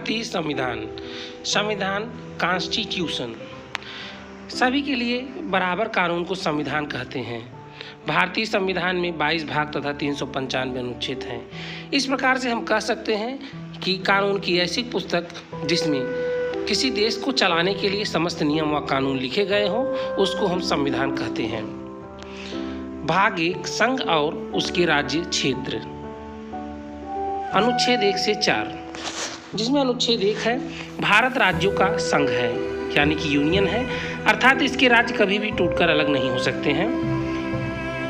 भारतीय संविधान। संविधान कॉन्स्टिट्यूशन सभी के लिए बराबर कानून को संविधान कहते हैं। भारतीय संविधान में 22 भाग तथा 395 अनुच्छेद हैं। इस प्रकार से हम कह सकते हैं कि कानून की ऐसी पुस्तक जिसमें किसी देश को चलाने के लिए समस्त नियम व कानून लिखे गए हों, उसको हम संविधान कहते हैं। भाग 1 संघ और उसके राज्य क्षेत्र। अनुच्छेद 1 से 4, जिसमें अनुच्छेद 1 है भारत राज्यों का संघ है, यानी कि यूनियन है, अर्थात इसके राज्य कभी भी टूटकर अलग नहीं हो सकते हैं।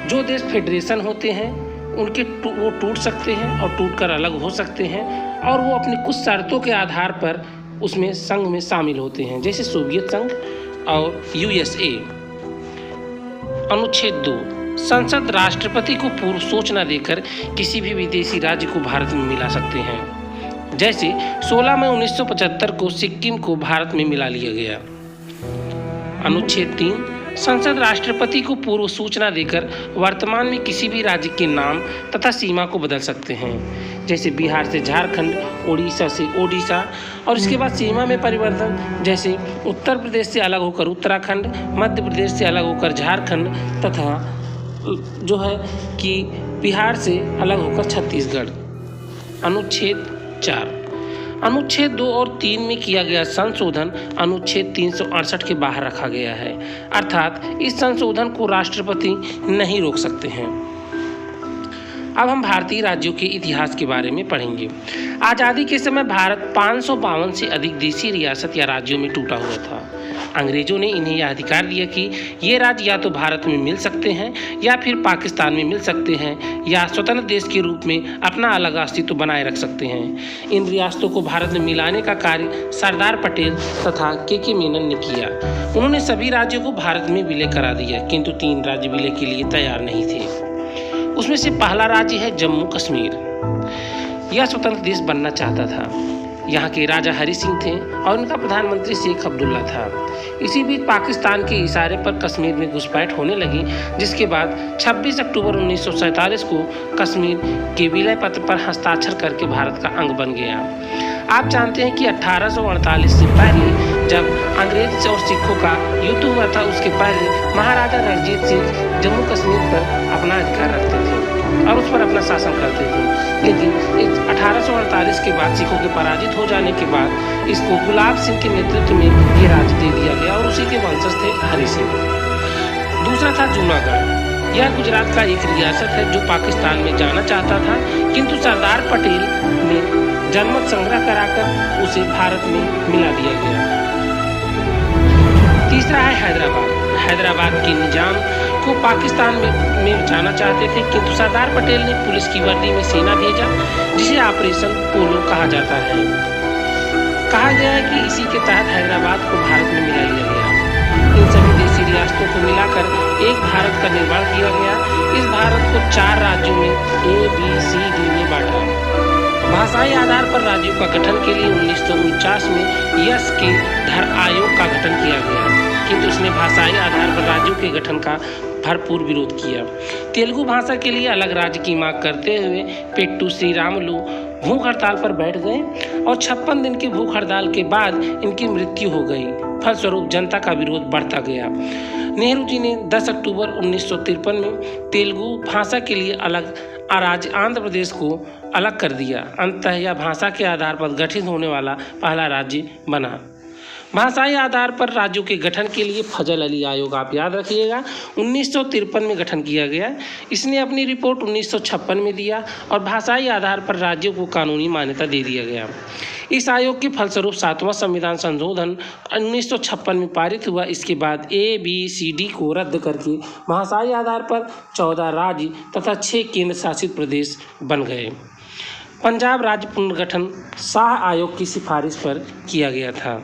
जो देश फेडरेशन होते हैं उनके वो टूट सकते हैं और टूटकर अलग हो सकते हैं, और वो अपनी कुछ शर्तों के आधार पर उसमें संघ में शामिल होते हैं, जैसे सोवियत संघ और यूएसए। अनुच्छेद 2 संसद राष्ट्रपति को पूर्व सूचना देकर किसी भी विदेशी राज्य को भारत में मिला सकते हैं, जैसे 16 मई 1975 को सिक्किम को भारत में मिला लिया गया। अनुच्छेद 3 संसद राष्ट्रपति को पूर्व सूचना देकर वर्तमान में किसी भी राज्य के नाम तथा सीमा को बदल सकते हैं, जैसे बिहार से झारखंड, उड़ीसा से ओडिशा, और इसके बाद सीमा में परिवर्तन, जैसे उत्तर प्रदेश से अलग होकर उत्तराखंड, मध्य प्रदेश से अलग होकर झारखंड, तथा जो है कि बिहार से अलग होकर छत्तीसगढ़। अनुच्छेद 4 अनुच्छेद 2 और 3 में किया गया संशोधन अनुच्छेद 368 के बाहर रखा गया है, अर्थात इस संशोधन को राष्ट्रपति नहीं रोक सकते हैं। अब हम भारतीय राज्यों के इतिहास के बारे में पढ़ेंगे। आज़ादी के समय भारत 552 से अधिक देशी रियासत या राज्यों में टूटा हुआ था। अंग्रेजों ने इन्हें यह अधिकार दिया कि ये राज्य या तो भारत में मिल सकते हैं या फिर पाकिस्तान में मिल सकते हैं, या स्वतंत्र देश के रूप में अपना अलग अस्तित्व बनाए रख सकते हैं। इन रियासतों को भारत में मिलाने का कार्य सरदार पटेल तथा के मेनन ने किया। उन्होंने सभी राज्यों को भारत में विलय करा दिया, किंतु 3 राज्य विलय के लिए तैयार नहीं थे। उसमें से पहला राज्य है जम्मू कश्मीर। यह स्वतंत्र देश बनना चाहता था। यहाँ के राजा हरि सिंह थे और उनका प्रधानमंत्री शेख अब्दुल्ला था। इसी बीच पाकिस्तान के इशारे पर कश्मीर में घुसपैठ होने लगी, जिसके बाद 26 अक्टूबर 1947 को कश्मीर के विलय पत्र पर हस्ताक्षर करके भारत का अंग बन गया। आप जानते हैं कि 1848 से पहले जब अंग्रेज और सिखों का युद्ध हुआ था, उसके पहले महाराजा रणजीत सिंह जम्मू कश्मीर पर अपना अधिकार रखते थे और उस पर अपना शासन करते थे। लेकिन 1848 के बाद सिखों के पराजित हो जाने के बाद इसको गुलाब सिंह के नेतृत्व में ये राज्य दे दिया गया, और उसी के वंशज थे हरि सिंह। दूसरा था जूनागढ़। यह गुजरात का एक रियासत है जो पाकिस्तान में जाना चाहता था, किंतु सरदार पटेल ने जनमत संग्रह कराकर उसे भारत में मिला दिया गया। तीसरा है हैदराबाद। हैदराबाद के निजाम को पाकिस्तान में जाना चाहते थे, किंतु सरदार पटेल ने पुलिस की वर्दी में सेना भेजा, जिसे ऑपरेशन पोलो कहा जाता है। कहा गया है कि इसी के तहत हैदराबाद को भारत में मिला लिया गया। इन सभी देशी रियासतों को मिलाकर एक भारत का निर्माण किया गया। इस भारत को 4 राज्यों में ABCD में बांटा। भाषाई आधार पर राज्यों का गठन के लिए 1949 में यश के धर आयोग का गठन किया गया, किंतु उसने भाषाई आधार पर राज्यों के गठन का भरपूर विरोध किया। तेलुगु भाषा के लिए अलग राज्य की मांग करते हुए पेट्टू श्रीरामुलु भूख हड़ताल पर बैठ गए, और 56 दिन की भूख हड़ताल के बाद इनकी मृत्यु हो गई। फलस्वरूप जनता का विरोध बढ़ता गया। नेहरू जी ने 10 अक्टूबर 1953 में तेलुगु भाषा के लिए अलग राज्य आंध्र प्रदेश को अलग कर दिया। अंततः यह भाषा के आधार पर गठित होने वाला पहला राज्य बना। भाषाई आधार पर राज्यों के गठन के लिए फजल अली आयोग, आप याद रखिएगा, 1953 में गठन किया गया। इसने अपनी रिपोर्ट 1956 में दिया और भाषाई आधार पर राज्यों को कानूनी मान्यता दे दिया गया। इस आयोग के फलस्वरूप 7वां संविधान संशोधन 1956 में पारित हुआ। इसके बाद ABCD को रद्द करके भाषाई आधार पर 14 राज्य तथा 6 केंद्र शासित प्रदेश बन गए। पंजाब राज्य पुनर्गठन शाह आयोग की सिफारिश पर किया गया था।